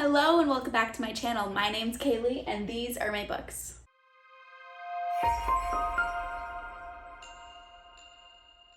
Hello and welcome back to my channel. My name's Kaylee and these are my books.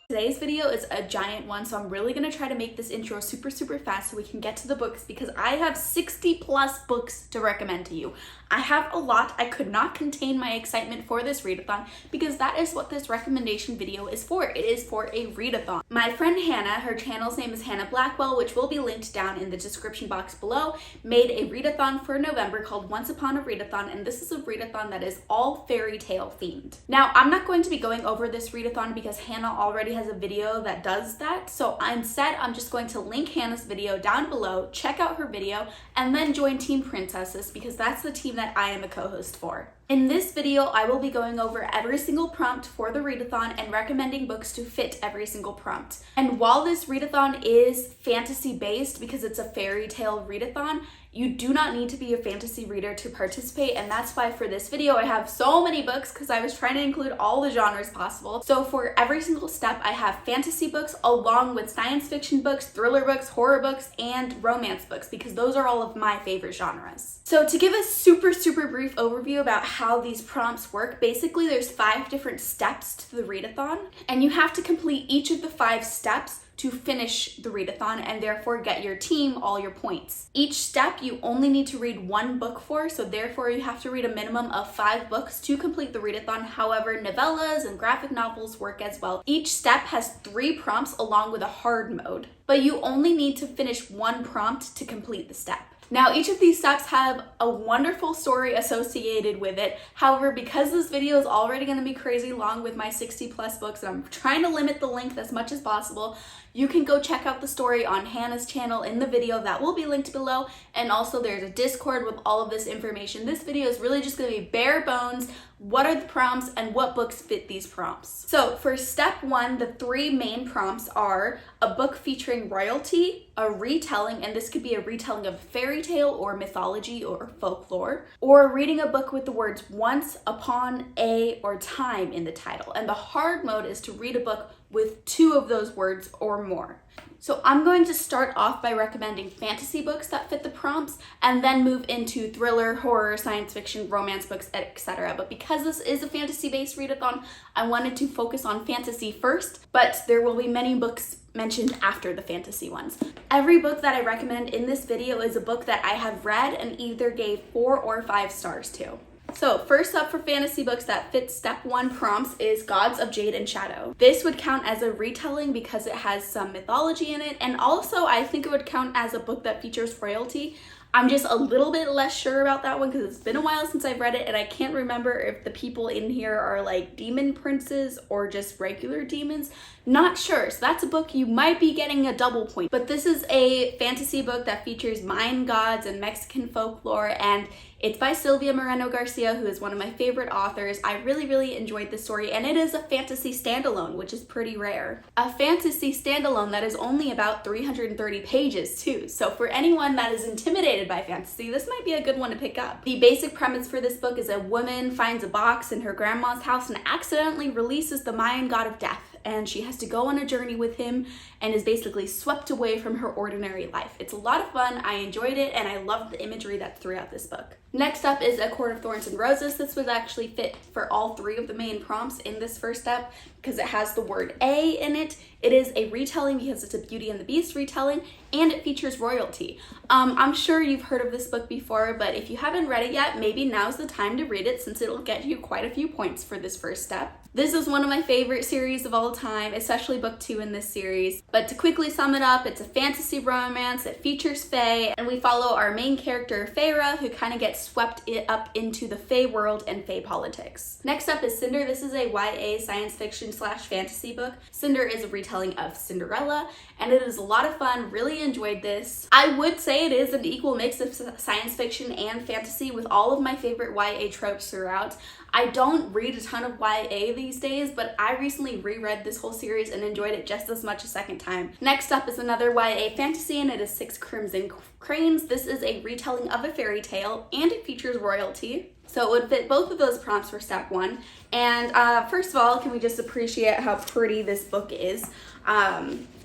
Today's video is a giant one, so I'm really gonna try to make this intro super fast so we can get to the books because I have 60 plus books to recommend to you. I have a lot. I could not contain my excitement for this readathon because that is what this recommendation video is for. It is for a readathon. My friend Hannah, her channel's name is Hannah Blackwell, which will be linked down in the description box below, made a readathon for November called Once Upon a Readathon, and this is a readathon that is all fairy tale themed. Now, I'm not going to be going over this readathon because Hannah already has a video that does that, so instead I'm just going to link Hannah's video down below, check out her video, and then join Team Princesses because that's the team that I am a co-host for. In this video, I will be going over every single prompt for the readathon and recommending books to fit every single prompt. And while this readathon is fantasy based because it's a fairy tale readathon, you do not need to be a fantasy reader to participate, and that's why for this video I have so many books because I was trying to include all the genres possible. So for every single step I have fantasy books along with science fiction books, thriller books, horror books, and romance books because those are all of my favorite genres. So to give a super brief overview about how these prompts work, basically there's 5 different steps to the readathon and you have to complete each of the 5 steps to finish the readathon and therefore get your team all your points. Each step you only need to read 1 book for, so therefore you have to read a minimum of 5 books to complete the readathon. However, novellas and graphic novels work as well. Each step has 3 prompts along with a hard mode, but you only need to finish 1 prompt to complete the step. Now, each of these steps have a wonderful story associated with it. However, because this video is already going to be crazy long with my 60 plus books and I'm trying to limit the length as much as possible, you can go check out the story on Hannah's channel in the video that will be linked below. And also there's a Discord with all of this information. This video is really just going to be bare bones. What are the prompts and what books fit these prompts? So for step 1, the 3 main prompts are a book featuring royalty, a retelling, and this could be a retelling of fairy tale or mythology or folklore, or reading a book with the words once, upon, a, or time in the title. And the hard mode is to read a book with 2 of those words or more. So I'm going to start off by recommending fantasy books that fit the prompts and then move into thriller, horror, science fiction, romance books, etc. But because this is a fantasy-based readathon, I wanted to focus on fantasy first, but there will be many books mentioned after the fantasy ones. Every book that I recommend in this video is a book that I have read and either gave 4 or 5 stars to. So first up for fantasy books that fit step 1 prompts is Gods of Jade and Shadow. This would count as a retelling because it has some mythology in it, and also I think it would count as a book that features royalty. I'm just a little bit less sure about that one because it's been a while since I've read it and I can't remember if the people in here are like demon princes or just regular demons. Not sure, so that's a book you might be getting a double point. But this is a fantasy book that features Mayan gods and Mexican folklore, and it's by Silvia Moreno Garcia, who is one of my favorite authors. I really enjoyed this story, and it is a fantasy standalone, which is pretty rare. A fantasy standalone that is only about 330 pages too, so for anyone that is intimidated by fantasy, this might be a good one to pick up. The basic premise for this book is a woman finds a box in her grandma's house and accidentally releases the Mayan god of death, and she has to go on a journey with him and is basically swept away from her ordinary life. It's a lot of fun, I enjoyed it, and I loved the imagery that's throughout this book. Next up is A Court of Thorns and Roses. This would actually fit for all 3 of the main prompts in this first step because it has the word A in it. It is a retelling because it's a Beauty and the Beast retelling, and it features royalty. I'm sure you've heard of this book before, but if you haven't read it yet, maybe now's the time to read it since it'll get you quite a few points for this first step. This is one of my favorite series of all time, especially book 2 in this series. But to quickly sum it up, it's a fantasy romance, it features fae, and we follow our main character, Feyre, who kind of gets swept up into the fae world and fae politics. Next up is Cinder. This is a YA science fiction / fantasy book. Cinder is a retelling of Cinderella, and it is a lot of fun. Really enjoyed this. I would say it is an equal mix of science fiction and fantasy with all of my favorite YA tropes throughout. I don't read a ton of YA these days, but I recently reread this whole series and enjoyed it just as much a second time. Next up is another YA fantasy, and it is 6 Crimson Cranes. This is a retelling of a fairy tale, and it features royalty. So it would fit both of those prompts for step 1. And first of all, can we just appreciate how pretty this book is?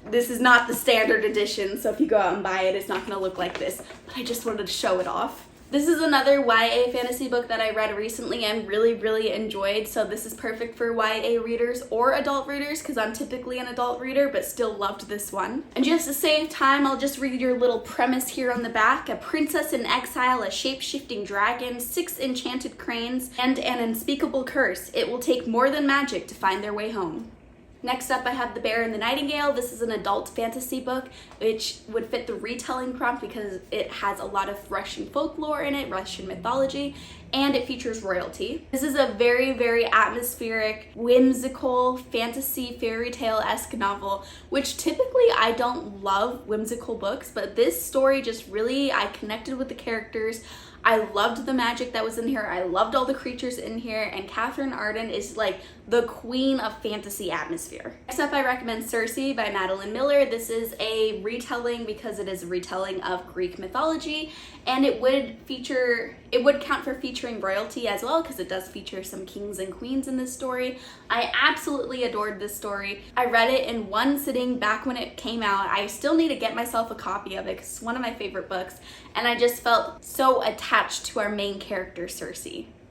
This is not the standard edition, so if you go out and buy it, it's not gonna look like this, but I just wanted to show it off. This is another YA fantasy book that I read recently and really enjoyed, so this is perfect for YA readers or adult readers because I'm typically an adult reader but still loved this one. And just to save time, I'll just read your little premise here on the back. A princess in exile, a shape-shifting dragon, 6 enchanted cranes, and an unspeakable curse. It will take more than magic to find their way home. Next up, I have The Bear and the Nightingale. This is an adult fantasy book, which would fit the retelling prompt because it has a lot of Russian folklore in it, Russian mythology, and it features royalty. This is a very atmospheric, whimsical, fantasy, fairy tale-esque novel, which typically I don't love whimsical books, but this story just really, I connected with the characters. I loved the magic that was in here. I loved all the creatures in here, and Catherine Arden is like the queen of fantasy atmosphere. Next up, I recommend Circe by Madeline Miller. This is a retelling because it is a retelling of Greek mythology, and it would count for featuring royalty as well because it does feature some kings and queens in this story. I absolutely adored this story. I read it in one sitting back when it came out. I still need to get myself a copy of it because it's one of my favorite books, and I just felt so attached to our main character, Circe.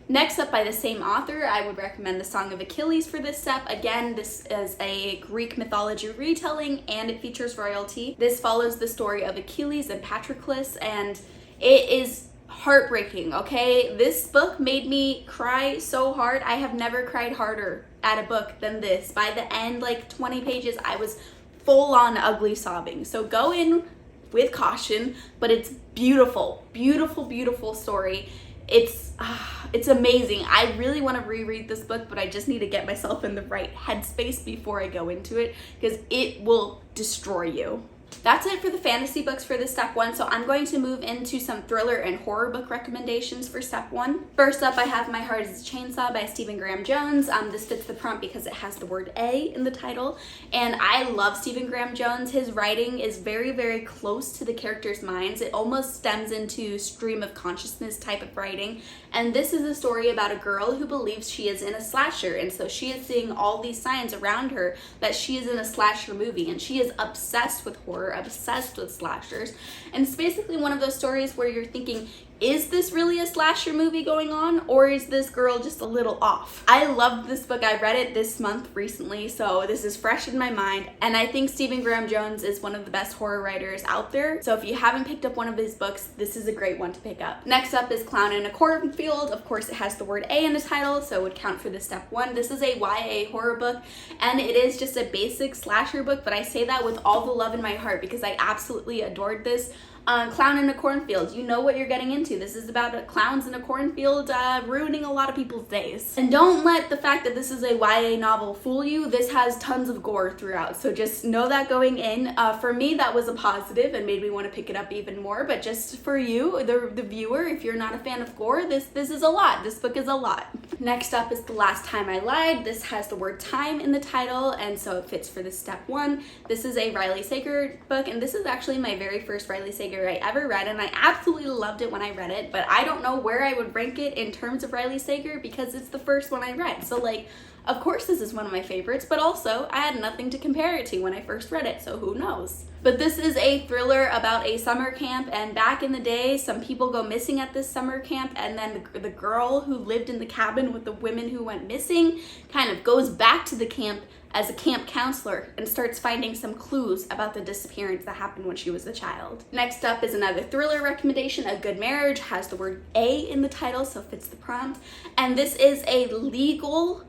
Next up, by the same author, I would recommend The Song of Achilles for this step. Again, this is a Greek mythology retelling and it features royalty. This follows the story of Achilles and Patroclus, and it is heartbreaking, okay? This book made me cry so hard. I have never cried harder at a book than this. By the end, like 20 pages, I was full on ugly sobbing. So go in with caution, but it's beautiful story. It's amazing. I really want to reread this book, but I just need to get myself in the right headspace before I go into it because it will destroy you. That's it for the fantasy books for this step 1, so I'm going to move into some thriller and horror book recommendations for step 1. First up, I have My Heart is a Chainsaw by Stephen Graham Jones. This fits the prompt because it has the word A in the title, and I love Stephen Graham Jones. His writing is very close to the characters' minds. It almost stems into stream of consciousness type of writing, and this is a story about a girl who believes she is in a slasher, and so she is seeing all these signs around her that she is in a slasher movie, and she is obsessed with horror, obsessed with slashers. And it's basically one of those stories where you're thinking, is this really a slasher movie going on, or is this girl just a little off? I loved this book. I read it this month recently, so this is fresh in my mind, and I think Stephen Graham Jones is one of the best horror writers out there, so if you haven't picked up one of his books, this is a great one to pick up. Next up is Clown in a Cornfield. Of course, it has the word A in the title, so it would count for the step 1. This is a YA horror book, and it is just a basic slasher book, but I say that with all the love in my heart because I absolutely adored this. Clown in a Cornfield, you know what you're getting into. This is about clowns in a cornfield ruining a lot of people's days. And don't let the fact that this is a YA novel fool you. This has tons of gore throughout, so just know that going in. For me, that was a positive and made me want to pick it up even more, but just for you, the viewer, if you're not a fan of gore, this is a lot. This book is a lot. Next up is The Last Time I Lied. This has the word time in the title, and so it fits for this step 1. This is a Riley Sager book, and this is actually my very first Riley Sager I ever read, and I absolutely loved it when I read it, but I don't know where I would rank it in terms of Riley Sager because it's the first one I read. So like, of course this is one of my favorites, but also I had nothing to compare it to when I first read it, so who knows. But this is a thriller about a summer camp, and back in the day, some people go missing at this summer camp, and then the girl who lived in the cabin with the women who went missing kind of goes back to the camp as a camp counselor and starts finding some clues about the disappearance that happened when she was a child. Next up is another thriller recommendation. A Good Marriage has the word A in the title, so fits the prompt. And this is a legal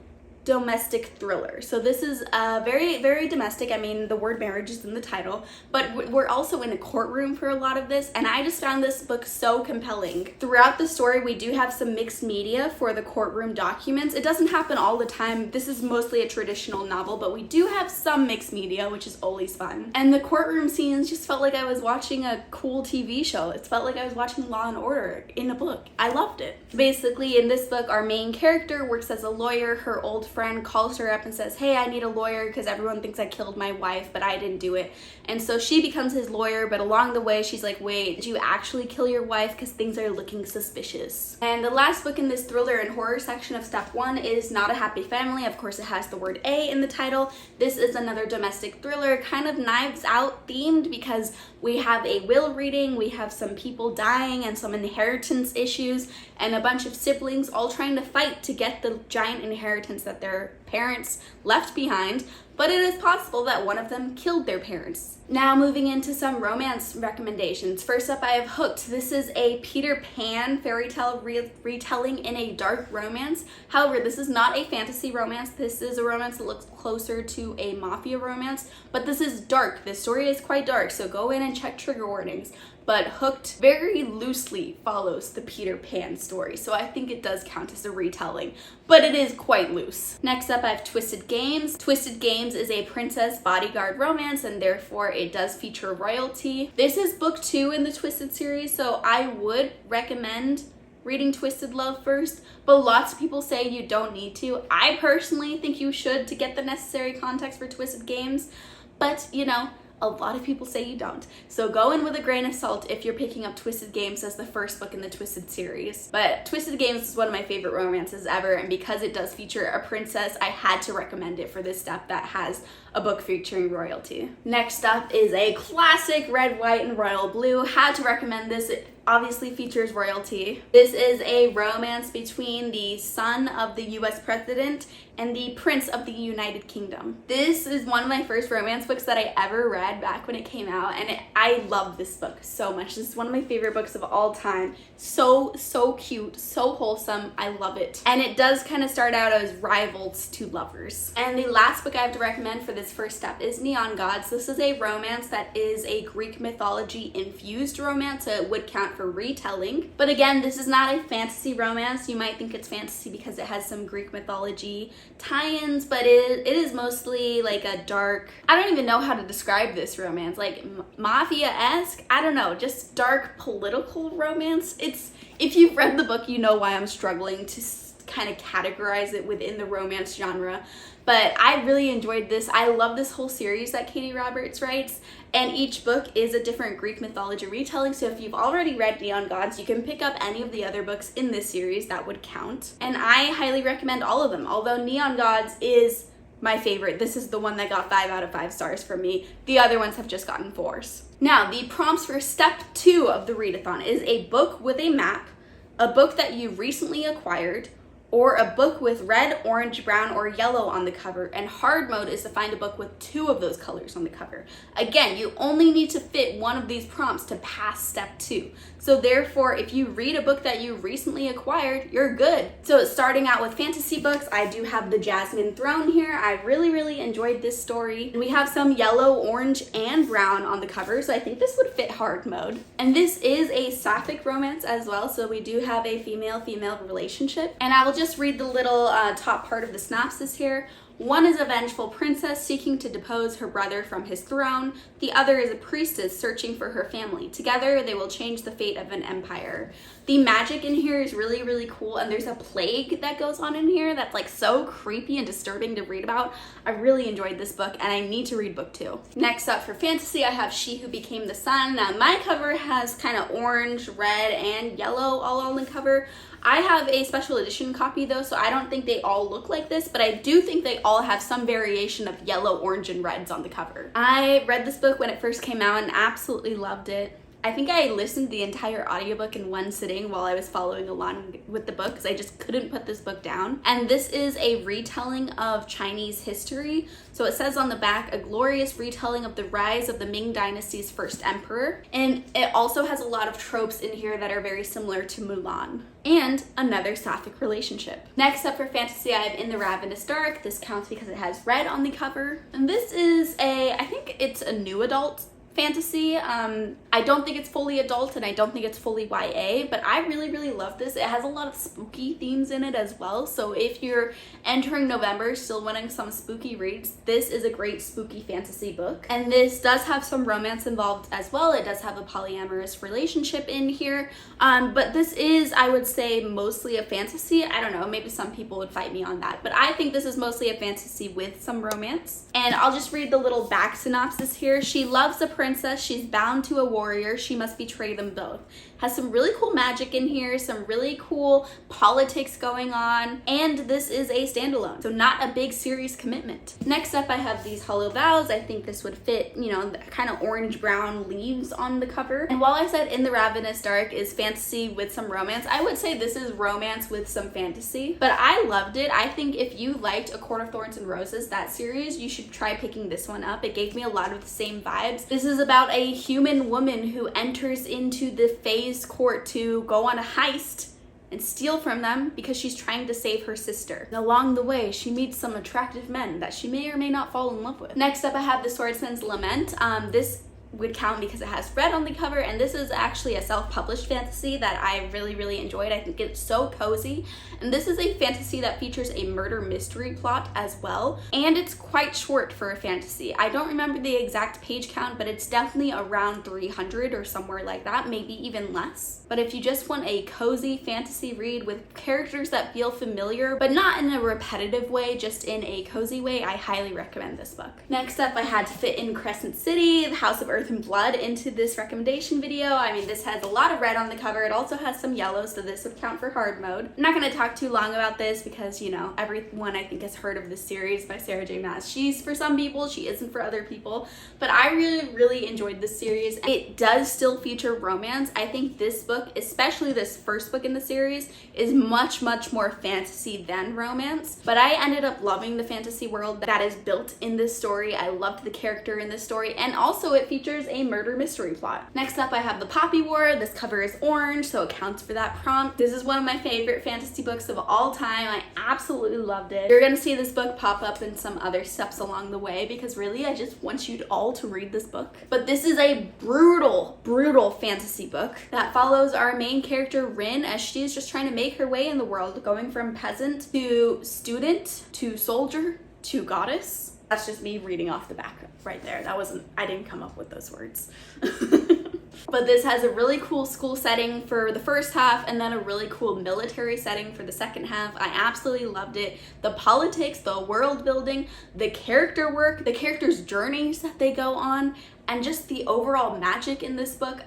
domestic thriller. So this is very domestic. I mean, the word marriage is in the title, but we're also in a courtroom for a lot of this, and I just found this book so compelling. Throughout the story, we do have some mixed media for the courtroom documents. It doesn't happen all the time. This is mostly a traditional novel, but we do have some mixed media, which is always fun. And the courtroom scenes just felt like I was watching a cool TV show. It felt like I was watching Law and Order in a book. I loved it. Basically, in this book, our main character works as a lawyer. Her old friend calls her up and says, hey, I need a lawyer because everyone thinks I killed my wife, but I didn't do it. And so she becomes his lawyer, but along the way, she's like, wait, did you actually kill your wife? Because things are looking suspicious. And the last book in this thriller and horror section of step 1 is Not a Happy Family. Of course, it has the word A in the title. This is another domestic thriller, kind of Knives Out themed, because we have a will reading, we have some people dying and some inheritance issues, and a bunch of siblings all trying to fight to get the giant inheritance that their parents left behind, but it is possible that one of them killed their parents. Now moving into some romance recommendations. First up, I have Hooked. This is a Peter Pan fairy tale retelling in a dark romance. However, this is not a fantasy romance. This is a romance that looks closer to a mafia romance, but this is dark. This story is quite dark, so go in and check trigger warnings. But Hooked very loosely follows the Peter Pan story, so I think it does count as a retelling, but it is quite loose. Next up, I have Twisted Games. Twisted Games is a princess bodyguard romance, and therefore it does feature royalty. This is book 2 in the Twisted series, so I would recommend reading Twisted Love first, but lots of people say you don't need to. I personally think you should to get the necessary context for Twisted Games, but you know, a lot of people say you don't. So go in with a grain of salt if you're picking up Twisted Games as the first book in the Twisted series. But Twisted Games is one of my favorite romances ever, and because it does feature a princess, I had to recommend it for this step that has a book featuring royalty. Next up is a classic Red, White, and Royal Blue. Had to recommend this. It obviously features royalty. This is a romance between the son of the US president and the prince of the United Kingdom. This is one of my first romance books that I ever read back when it came out, and I love this book so much. This is one of my favorite books of all time. So cute, so wholesome. I love it. And it does kind of start out as rivals to lovers. And the last book I have to recommend for this first step is Neon Gods. This is a romance that is a Greek mythology infused romance, so it would count for retelling. But again, this is not a fantasy romance. You might think it's fantasy because it has some Greek mythology tie-ins, but it is mostly like a dark, I don't even know how to describe this romance, like mafia-esque, I don't know, just dark political romance. If you've read the book, you know why I'm struggling to kind of categorize it within the romance genre. But I really enjoyed this. I love this whole series that Katie Roberts writes, and each book is a different Greek mythology retelling, so if you've already read Neon Gods, you can pick up any of the other books in this series that would count. And I highly recommend all of them, although Neon Gods is my favorite. This is the one that got 5 out of 5 stars from me. The other ones have just gotten 4s. Now, the prompts for step 2 of the readathon is a book with a map, a book that you recently acquired, or a book with red, orange, brown, or yellow on the cover, and hard mode is to find a book with 2 of those colors on the cover. Again, you only need to fit one of these prompts to pass step 2. So therefore, if you read a book that you recently acquired, you're good. So starting out with fantasy books, I do have The Jasmine Throne here. I really enjoyed this story. And we have some yellow, orange, and brown on the cover, so I think this would fit hard mode. And this is a sapphic romance as well, so we do have a female-female relationship. And I will just read the little top part of the synopsis here. One is a vengeful princess seeking to depose her brother from his throne. The other is a priestess searching for her family. Together, they will change the fate of an empire. The magic in here is really cool, and there's a plague that goes on in here that's like so creepy and disturbing to read about. I really enjoyed this book, and I need to read book 2. Next up for fantasy, I have She Who Became the Sun. Now, my cover has kind of orange, red, and yellow all on the cover. I have a special edition copy though, so I don't think they all look like this, but I do think they all have some variation of yellow, orange, and reds on the cover. I read this book when it first came out and absolutely loved it. I think I listened to the entire audiobook in one sitting while I was following along with the book because I just couldn't put this book down. And this is a retelling of Chinese history. So it says on the back, a glorious retelling of the rise of the Ming Dynasty's first emperor. And it also has a lot of tropes in here that are very similar to Mulan. And another sapphic relationship. Next up for fantasy, I have In the Ravenous Dark. This counts because it has red on the cover. And this is I think it's a new adult fantasy. I don't think it's fully adult and I don't think it's fully YA, but I really love this. It has a lot of spooky themes in it as well. So if you're entering November still wanting some spooky reads, this is a great spooky fantasy book. And this does have some romance involved as well. It does have a polyamorous relationship in here. But this is, I would say, mostly a fantasy. I don't know, maybe some people would fight me on that, but I think this is mostly a fantasy with some romance. And I'll just read the little back synopsis here. She loves a princess, she's bound to a warrior, she must betray them both. Has some really cool magic in here, some really cool politics going on, and this is a standalone, so not a big serious commitment. Next up, I have these Hollow Vows. I think this would fit, you know, the kind of orange-brown leaves on the cover. And while I said In the Ravenous Dark is fantasy with some romance, I would say this is romance with some fantasy, but I loved it. I think if you liked A Court of Thorns and Roses, that series, you should try picking this one up. It gave me a lot of the same vibes. This is about a human woman who enters into the Fae's court to go on a heist and steal from them because she's trying to save her sister. And along the way, she meets some attractive men that she may or may not fall in love with. Next up, I have The Swordsman's Lament. This would count because it has red on the cover, and this is actually a self-published fantasy that I really enjoyed. I think it's so cozy, and this is a fantasy that features a murder mystery plot as well, and it's quite short for a fantasy. I don't remember the exact page count, but it's definitely around 300 or somewhere like that, maybe even less. But if you just want a cozy fantasy read with characters that feel familiar, but not in a repetitive way, just in a cozy way, I highly recommend this book. Next up, I had to fit in Crescent City, The House of Earth and Blood, into this recommendation video. I mean, this has a lot of red on the cover. It also has some yellow, so this would count for hard mode. I'm not going to talk too long about this because, you know, everyone I think has heard of this series by Sarah J. Maas. She's for some people, she isn't for other people, but I really enjoyed this series. It does still feature romance. I think this book, especially this first book in the series, is much more fantasy than romance, but I ended up loving the fantasy world that is built in this story. I loved the character in this story, and also it features a murder mystery plot. Next up, I have The Poppy War. This cover is orange, so it counts for that prompt. This is one of my favorite fantasy books of all time. I absolutely loved it. You're gonna see this book pop up in some other steps along the way because really I just want you all to read this book. But this is a brutal fantasy book that follows our main character Rin as she is just trying to make her way in the world, going from peasant to student to soldier to goddess. That's just me reading off the back right there. I didn't come up with those words. But this has a really cool school setting for the first half and then a really cool military setting for the second half. I absolutely loved it. The politics, the world building, the character work, the characters' journeys that they go on, and just the overall magic in this book.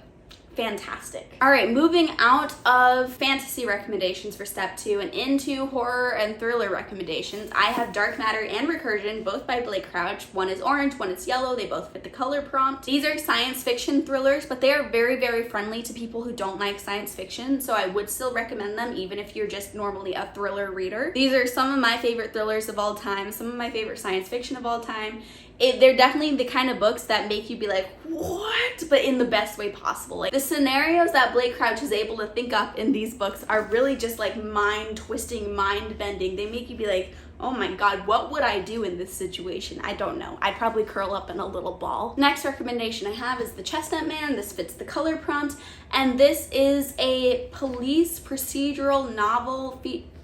Fantastic. All right, moving out of fantasy recommendations for step 2 and into horror and thriller recommendations, I have Dark Matter and Recursion, both by Blake Crouch. One is orange, one is yellow. They both fit the color prompt. These are science fiction thrillers, but they are very friendly to people who don't like science fiction, so I would still recommend them even if you're just normally a thriller reader. These are some of my favorite thrillers of all time, some of my favorite science fiction of all time. They're definitely the kind of books that make you be like, what? But in the best way possible. Like, the scenarios that Blake Crouch is able to think up in these books are really just like mind-twisting, mind-bending. They make you be like, oh my god, what would I do in this situation? I don't know. I'd probably curl up in a little ball. Next recommendation I have is The Chestnut Man. This fits the color prompt, and this is a police procedural novel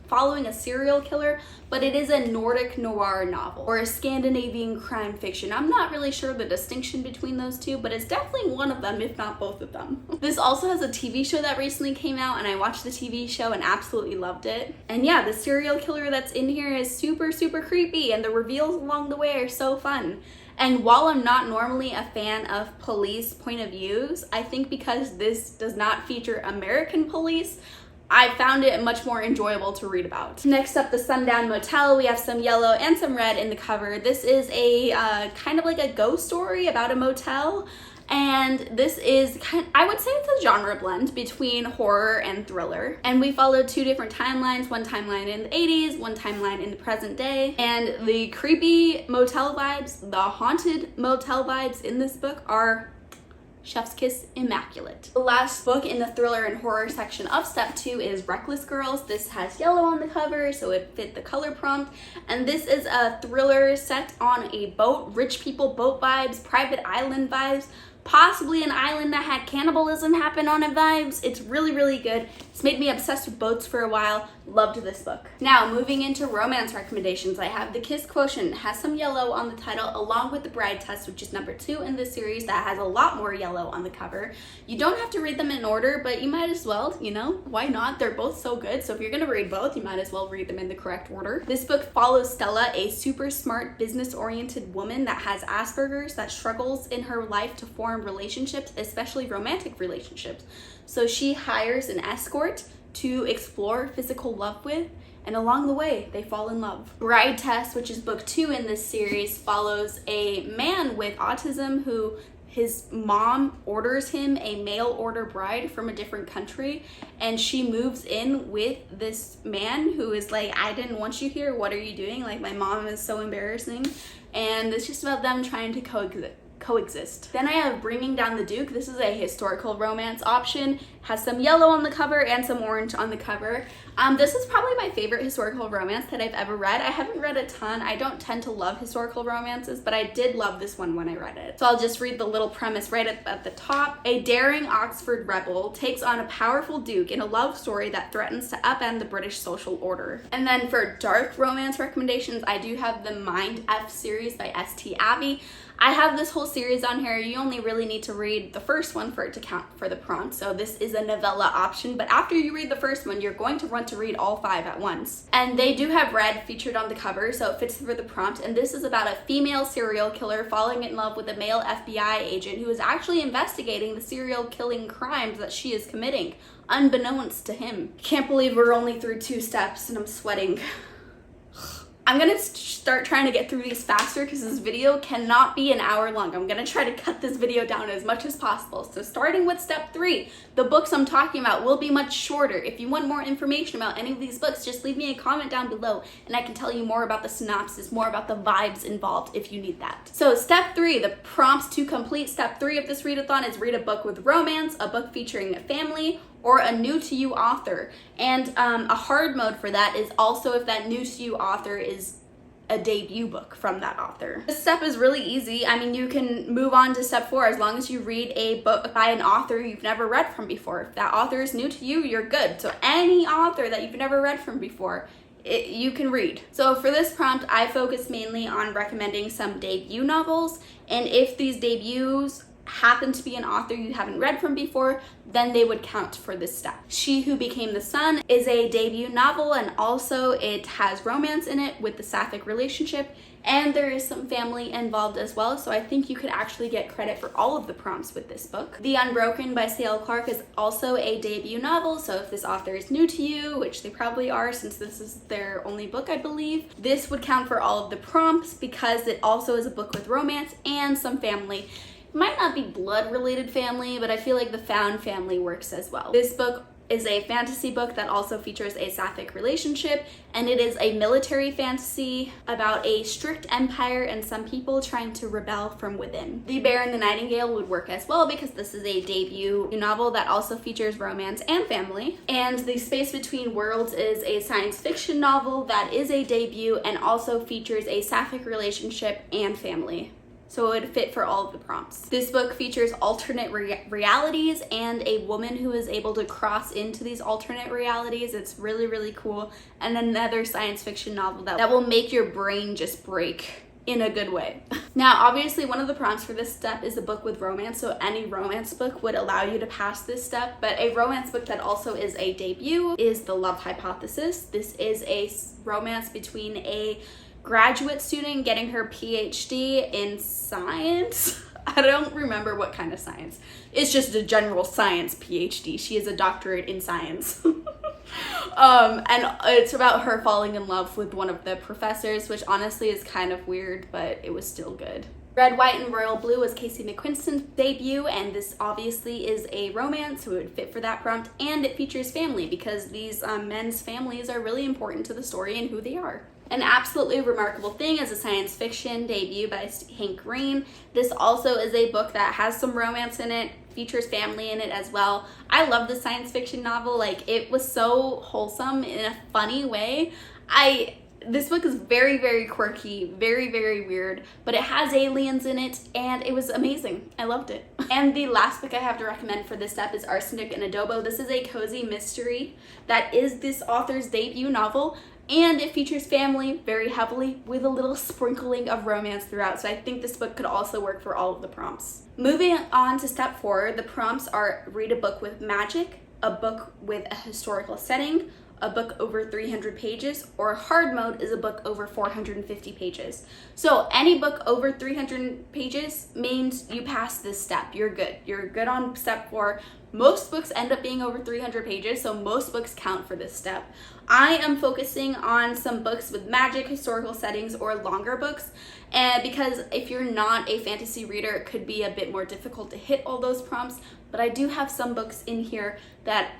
following a serial killer, but it is a Nordic noir novel or a Scandinavian crime fiction. I'm not really sure the distinction between those two, but it's definitely one of them, if not both of them. This also has a TV show that recently came out, and I watched the TV show and absolutely loved it. And yeah, the serial killer that's in here is super creepy, and the reveals along the way are so fun. And while I'm not normally a fan of police point of views, I think because this does not feature American police, I found it much more enjoyable to read about. Next up, The Sundown Motel. We have some yellow and some red in the cover. This is a kind of like a ghost story about a motel. And this is I would say it's a genre blend between horror and thriller. And we followed 2 different timelines, one timeline in the 80s, one timeline in the present day. And the creepy motel vibes, the haunted motel vibes in this book are chef's kiss immaculate. The last book in the thriller and horror section of step 2 is Reckless Girls. This has yellow on the cover, so it fit the color prompt. And this is a thriller set on a boat, rich people boat vibes, private island vibes, possibly an island that had cannibalism happen on it vibes. It's really, really good. It's made me obsessed with boats for a while. Loved this book. Now, moving into romance recommendations, I have The Kiss Quotient. It has some yellow on the title, along with The Bride Test, which is number 2 in this series that has a lot more yellow on the cover. You don't have to read them in order, but you might as well, you know, why not? They're both so good, so if you're gonna read both, you might as well read them in the correct order. This book follows Stella, a super smart, business-oriented woman that has Asperger's, that struggles in her life to form relationships, especially romantic relationships. So she hires an escort to explore physical love with, and along the way, they fall in love. Bride Test, which is book 2 in this series, follows a man with autism who his mom orders him a mail order bride from a different country, and she moves in with this man who is like, I didn't want you here, what are you doing? Like, my mom is so embarrassing. And it's just about them trying to coexist. Then I have Bringing Down the Duke. This is a historical romance option. Has some yellow on the cover and some orange on the cover. This is probably my favorite historical romance that I've ever read. I haven't read a ton. I don't tend to love historical romances, but I did love this one when I read it. So I'll just read the little premise right at the top. A daring Oxford rebel takes on a powerful duke in a love story that threatens to upend the British social order. And then for dark romance recommendations, I do have the Mind F series by S.T. Abbey. I have this whole series on here. You only really need to read the first one for it to count for the prompt. So this is a novella option, but after you read the first one, you're going to want to read all 5 at once. And they do have red featured on the cover, so it fits for the prompt. And this is about a female serial killer falling in love with a male FBI agent who is actually investigating the serial killing crimes that she is committing, unbeknownst to him. Can't believe we're only through 2 steps and I'm sweating. I'm gonna start trying to get through these faster because this video cannot be an hour long. I'm gonna try to cut this video down as much as possible. So starting with step 3, the books I'm talking about will be much shorter. If you want more information about any of these books, just leave me a comment down below and I can tell you more about the synopsis, more about the vibes involved if you need that. So step 3, the prompts to complete step 3 of this readathon is read a book with romance, a book featuring a family, or a new to you author. And a hard mode for that is also if that new to you author is a debut book from that author. This step is really easy. I mean, you can move on to step 4 as long as you read a book by an author you've never read from before. If that author is new to you, you're good. So any author that you've never read from before, you can read. So for this prompt, I focus mainly on recommending some debut novels, and if these debuts happen to be an author you haven't read from before, then they would count for this step. She Who Became the Sun is a debut novel, and also it has romance in it with the sapphic relationship, and there is some family involved as well, so I think you could actually get credit for all of the prompts with this book. The Unbroken by C.L. Clarke is also a debut novel, so if this author is new to you, which they probably are since this is their only book, I believe, this would count for all of the prompts because it also is a book with romance and some family. Might not be blood related family, but I feel like the found family works as well. This book is a fantasy book that also features a sapphic relationship, and it is a military fantasy about a strict empire and some people trying to rebel from within. The Bear and the Nightingale would work as well because this is a debut novel that also features romance and family. And The Space Between Worlds is a science fiction novel that is a debut and also features a sapphic relationship and family. So it would fit for all of the prompts. This book features alternate realities and a woman who is able to cross into these alternate realities. It's really, really cool. And another science fiction novel that will make your brain just break in a good way. Now, obviously, one of the prompts for this step is a book with romance, so any romance book would allow you to pass this step, but a romance book that also is a debut is The Love Hypothesis. This is a romance between a graduate student getting her PhD in science. I don't remember what kind of science. It's just a general science PhD. She is a doctorate in science. And it's about her falling in love with one of the professors, which honestly is kind of weird, but it was still good. Red, White, and Royal Blue is Casey McQuiston's debut, and this obviously is a romance, so it would fit for that prompt, and it features family because these men's families are really important to the story and who they are. An Absolutely Remarkable Thing is a science fiction debut by Hank Green. This also is a book that has some romance in it, features family in it as well. I love the science fiction novel. Like, it was so wholesome in a funny way. This book is very, very quirky, very, very weird, but it has aliens in it, and it was amazing. I loved it. And the last book I have to recommend for this step is Arsenic and Adobo. This is a cozy mystery that is this author's debut novel, and it features family very heavily with a little sprinkling of romance throughout, so I think this book could also work for all of the prompts. Moving on to step 4, the prompts are read a book with magic, a book with a historical setting, a book over 300 pages, or hard mode is a book over 450 pages. So any book over 300 pages means you pass this step. You're good. You're good on step 4. Most books end up being over 300 pages, so most books count for this step. I am focusing on some books with magic, historical settings, or longer books, and because if you're not a fantasy reader, it could be a bit more difficult to hit all those prompts, but I do have some books in here that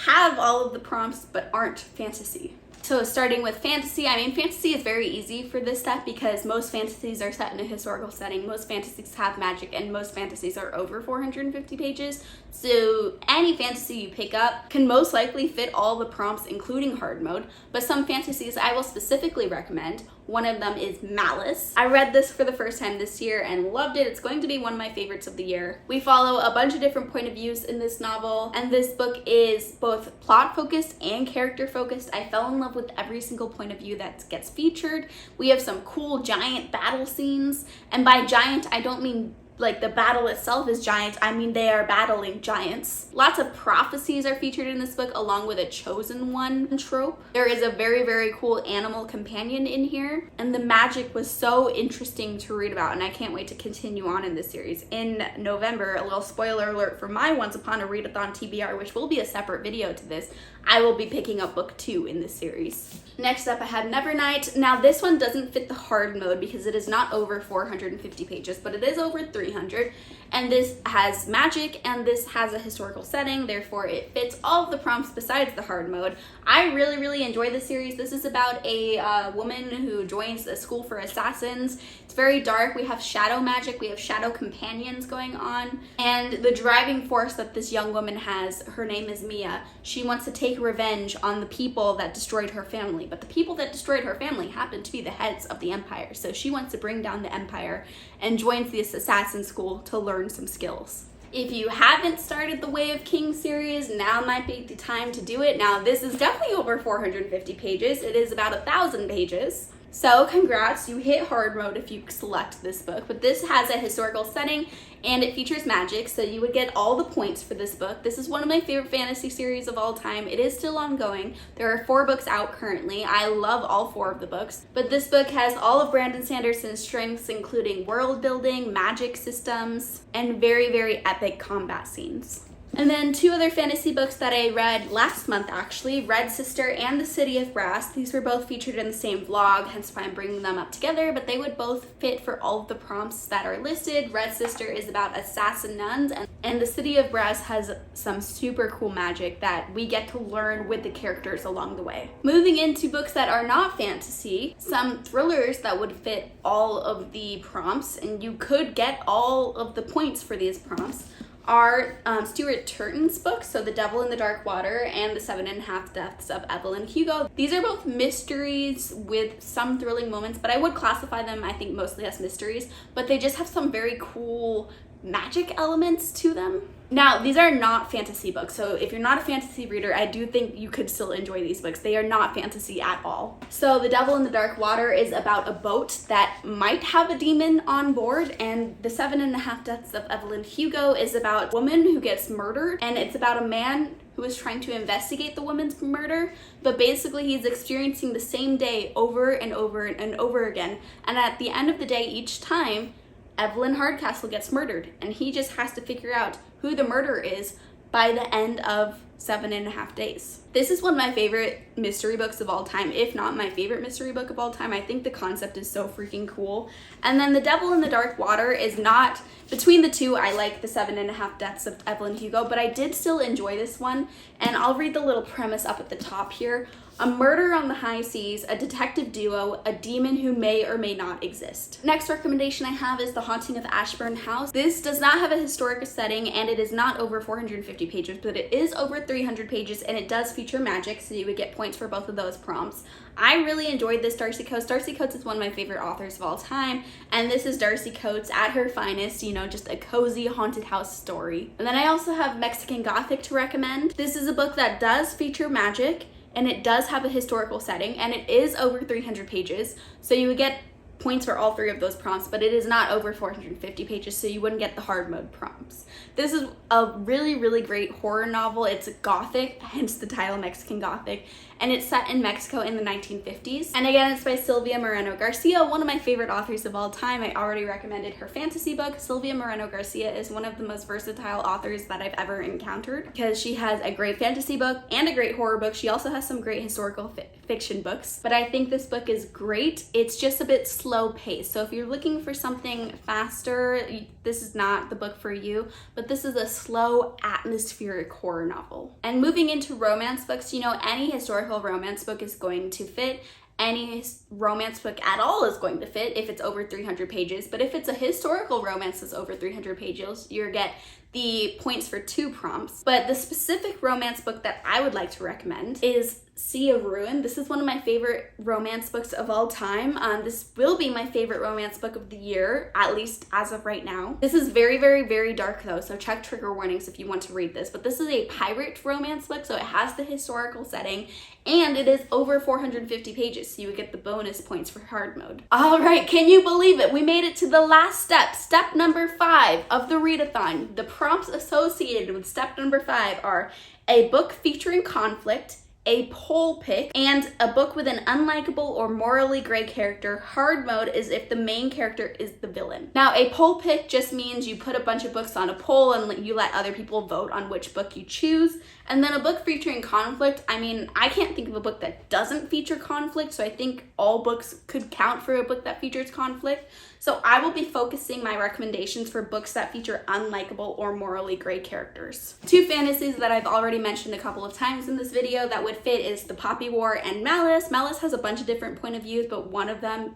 have all of the prompts but aren't fantasy. So starting with fantasy, I mean, fantasy is very easy for this step because most fantasies are set in a historical setting, most fantasies have magic, and most fantasies are over 450 pages. So any fantasy you pick up can most likely fit all the prompts, including hard mode, but some fantasies I will specifically recommend. One of them is Malice. I read this for the first time this year and loved it. It's going to be one of my favorites of the year. We follow a bunch of different point of views in this novel, and this book is both plot focused and character focused. I fell in love with every single point of view that gets featured. We have some cool giant battle scenes, and by giant I don't mean like the battle itself is giant, I mean they are battling giants. Lots of prophecies are featured in this book along with a chosen one trope. There is a very, very cool animal companion in here, and the magic was so interesting to read about, and I can't wait to continue on in this series. In November, a little spoiler alert for my Once Upon a Readathon TBR, which will be a separate video to this, I will be picking up book 2 in this series. Next up I have Nevernight. Now this one doesn't fit the hard mode because it is not over 450 pages, but it is over 300, and this has magic and this has a historical setting, therefore it fits all of the prompts besides the hard mode. I really, really enjoy this series. This is about a woman who joins a school for assassins. It's very dark. We have shadow magic, we have shadow companions going on, and the driving force that this young woman has, her name is Mia. She wants to take revenge on the people that destroyed her family, but the people that destroyed her family happen to be the heads of the empire, so she wants to bring down the empire and joins this assassin school to learn some skills. If you haven't started the Way of Kings series, now might be the time to do it. Now this is definitely over 450 pages. It is about 1,000 pages. So congrats, you hit hard mode if you select this book, but this has a historical setting and it features magic, so you would get all the points for this book. This is one of my favorite fantasy series of all time. It is still ongoing. There are 4 books out currently. I love all 4 of the books, but this book has all of Brandon Sanderson's strengths, including world building, magic systems, and very, very epic combat scenes. And then 2 other fantasy books that I read last month actually, Red Sister and The City of Brass. These were both featured in the same vlog, hence why I'm bringing them up together, but they would both fit for all of the prompts that are listed. Red Sister is about assassin nuns, and The City of Brass has some super cool magic that we get to learn with the characters along the way. Moving into books that are not fantasy, some thrillers that would fit all of the prompts, and you could get all of the points for these prompts, are Stuart Turton's books, so The Devil in the Dark Water and The 7.5 Deaths of Evelyn Hugo. These are both mysteries with some thrilling moments, but I would classify them, I think, mostly as mysteries, but they just have some very cool magic elements to them. Now, these are not fantasy books, so if you're not a fantasy reader, I do think you could still enjoy these books. They are not fantasy at all. So The Devil in the Dark Water is about a boat that might have a demon on board, and The 7.5 Deaths of Evelyn Hugo is about a woman who gets murdered, and it's about a man who is trying to investigate the woman's murder, but basically he's experiencing the same day over and over and over again, and at the end of the day each time, Evelyn Hardcastle gets murdered, and he just has to figure out who the murderer is by the end of 7.5 days. This is one of my favorite mystery books of all time, if not my favorite mystery book of all time. I think the concept is so freaking cool. And then The Devil in the Dark Water is not, between the two, I like The 7.5 Deaths of Evelyn Hugo, but I did still enjoy this one, and I'll read the little premise up at the top here. A murder on the high seas, a detective duo, a demon who may or may not exist. Next recommendation I have is The Haunting of Ashburn House. This does not have a historic setting and it is not over 450 pages, but it is over 300 pages, and it does feature magic, so you would get points for both of those prompts. I really enjoyed this Darcy Coates. Darcy Coates is one of my favorite authors of all time, and this is Darcy Coates at her finest, you know, just a cozy haunted house story. And then I also have Mexican Gothic to recommend. This is a book that does feature magic, and it does have a historical setting, and it is over 300 pages, so you would get points for all 3 of those prompts, but it is not over 450 pages, so you wouldn't get the hard mode prompts. This is a really, really great horror novel. It's Gothic, hence the title Mexican Gothic, and it's set in Mexico in the 1950s. And again, it's by Silvia Moreno Garcia, one of my favorite authors of all time. I already recommended her fantasy book. Silvia Moreno Garcia is one of the most versatile authors that I've ever encountered, because she has a great fantasy book and a great horror book. She also has some great historical fiction books, but I think this book is great. It's just a bit slow paced, so if you're looking for something faster, this is not the book for you, but this is a slow, atmospheric horror novel. And moving into romance books, you know, any historical romance book is going to fit. Any romance book at all is going to fit if it's over 300 pages, but if it's a historical romance that's over 300 pages, you'll get the points for 2 prompts. But the specific romance book that I would like to recommend is Sea of Ruin. This is one of my favorite romance books of all time. This will be my favorite romance book of the year, at least as of right now. This is very, very, very dark though, so check trigger warnings if you want to read this. But this is a pirate romance book, so it has the historical setting, and it is over 450 pages, so you would get the bonus points for hard mode. All right, can you believe it? We made it to the last step, step number 5 of the Readathon. The prompts associated with step number 5 are a book featuring conflict, a poll pick, and a book with an unlikable or morally gray character. Hard mode is if the main character is the villain. Now, a poll pick just means you put a bunch of books on a poll and you let other people vote on which book you choose. And then a book featuring conflict, I mean, I can't think of a book that doesn't feature conflict, so I think all books could count for a book that features conflict. So I will be focusing my recommendations for books that feature unlikable or morally gray characters. 2 fantasies that I've already mentioned a couple of times in this video that would fit is The Poppy War and Malice. Malice has a bunch of different point of views, but one of them,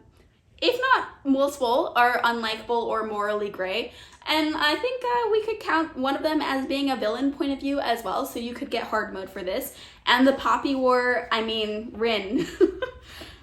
if not multiple, are unlikable or morally gray. And I think we could count one of them as being a villain point of view as well, so you could get hard mode for this. And The Poppy War, I mean, Rin.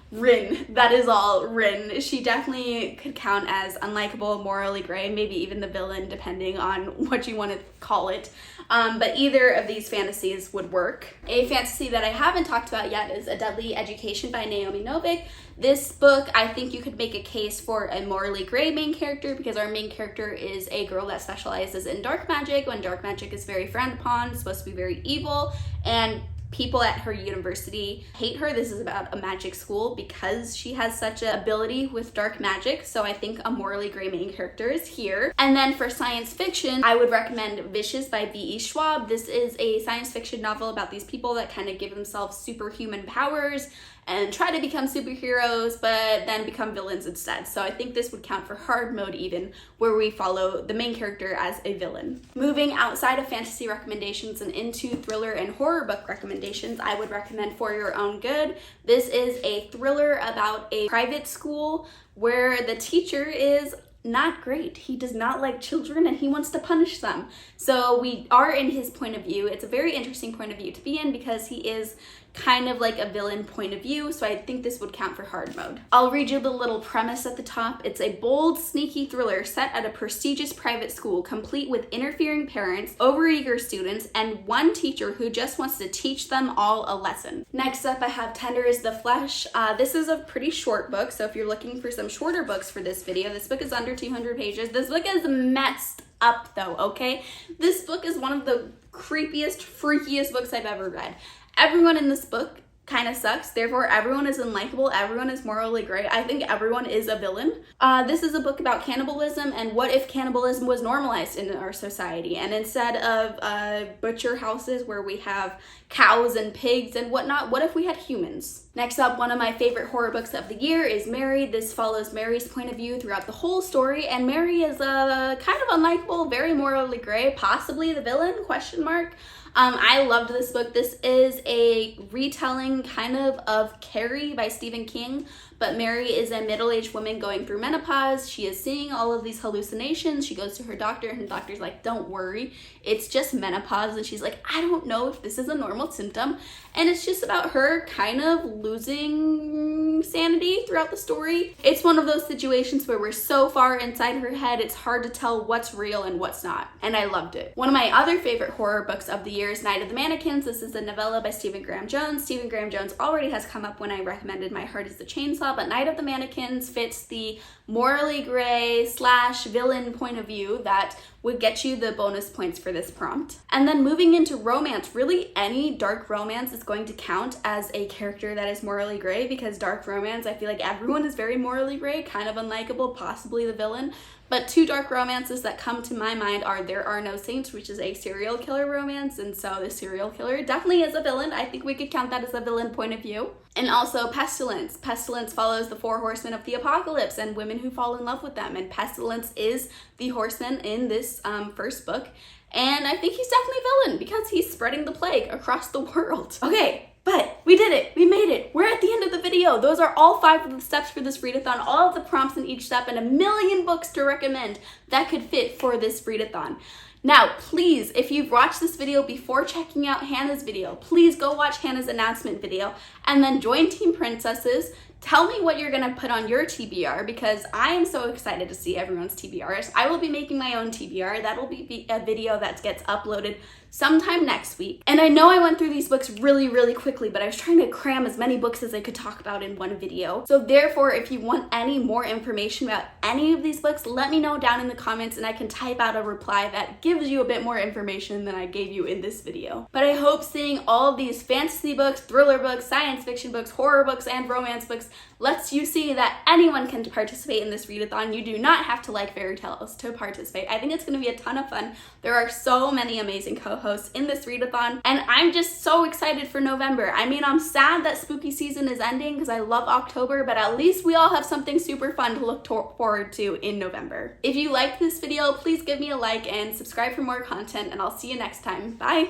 Rin, that is all, Rin. She definitely could count as unlikable, morally gray, maybe even the villain, depending on what you want to call it. But either of these fantasies would work. A fantasy that I haven't talked about yet is A Deadly Education by Naomi Novik. This book, I think you could make a case for a morally gray main character, because our main character is a girl that specializes in dark magic, when dark magic is very frowned upon, it's supposed to be very evil, and people at her university hate her. This is about a magic school because she has such an ability with dark magic, so I think a morally gray main character is here. And then for science fiction, I would recommend Vicious by V.E. Schwab. This is a science fiction novel about these people that kind of give themselves superhuman powers and try to become superheroes, but then become villains instead. So I think this would count for hard mode even, where we follow the main character as a villain. Moving outside of fantasy recommendations and into thriller and horror book recommendations, I would recommend For Your Own Good. This is a thriller about a private school where the teacher is not great. He does not like children and he wants to punish them. So we are in his point of view. It's a very interesting point of view to be in because he is kind of like a villain point of view, so I think this would count for hard mode. I'll read you the little premise at the top. It's a bold, sneaky thriller set at a prestigious private school, complete with interfering parents, overeager students, and one teacher who just wants to teach them all a lesson. Next up, I have Tender is the Flesh. This is a pretty short book, so if you're looking for some shorter books for this video, this book is under 200 pages. This book is messed up though, okay? This book is one of the creepiest, freakiest books I've ever read. Everyone in this book kind of sucks, therefore everyone is unlikable, everyone is morally gray. I think everyone is a villain. This is a book about cannibalism and what if cannibalism was normalized in our society, and instead of butcher houses where we have cows and pigs and whatnot, what if we had humans? Next up, one of my favorite horror books of the year is Mary. This follows Mary's point of view throughout the whole story, and Mary is kind of unlikable, very morally gray, possibly the villain, question mark. I loved this book. This is a retelling kind of Carrie by Stephen King, but Mary is a middle-aged woman going through menopause. She is seeing all of these hallucinations. She goes to her doctor and the doctor's like, don't worry, it's just menopause. And she's like, I don't know if this is a normal symptom. And it's just about her kind of losing sanity throughout the story. It's one of those situations where we're so far inside her head, it's hard to tell what's real and what's not. And I loved it. One of my other favorite horror books of the year is Night of the Mannequins. This is a novella by Stephen Graham Jones. Stephen Graham Jones already has come up when I recommended My Heart is the Chainsaw, but Night of the Mannequins fits the morally gray / villain point of view that would get you the bonus points for this prompt. And then moving into romance, really any dark romance is going to count as a character that is morally gray, because dark romance, I feel like everyone is very morally gray, kind of unlikable, possibly the villain. But two dark romances that come to my mind are There Are No Saints, which is a serial killer romance, and so the serial killer definitely is a villain. I think we could count that as a villain point of view. And also Pestilence. Pestilence follows the 4 horsemen of the apocalypse and women who fall in love with them, and Pestilence is the horseman in this first book. And I think he's definitely a villain because he's spreading the plague across the world. Okay, but we did it. We made it. We're at the end of the video. Those are all 5 of the steps for this readathon, all of the prompts in each step, and a million books to recommend that could fit for this readathon. Now, please, if you've watched this video before checking out Hannah's video, please go watch Hannah's announcement video and then join Team Princesses. Tell me what you're gonna put on your TBR, because I am so excited to see everyone's TBRs. I will be making my own TBR. That'll be a video that gets uploaded sometime next week. And I know I went through these books really, really quickly, but I was trying to cram as many books as I could talk about in one video. So therefore, if you want any more information about any of these books, let me know down in the comments and I can type out a reply that gives you a bit more information than I gave you in this video. But I hope seeing all of these fantasy books, thriller books, science fiction books, horror books, and romance books lets you see that anyone can participate in this readathon. You do not have to like fairy tales to participate. I think it's going to be a ton of fun. There are so many amazing co-hosts in this readathon, and I'm just so excited for November. I mean, I'm sad that spooky season is ending because I love October, but at least we all have something super fun to look forward to in November. If you liked this video, please give me a like and subscribe for more content, and I'll see you next time. Bye!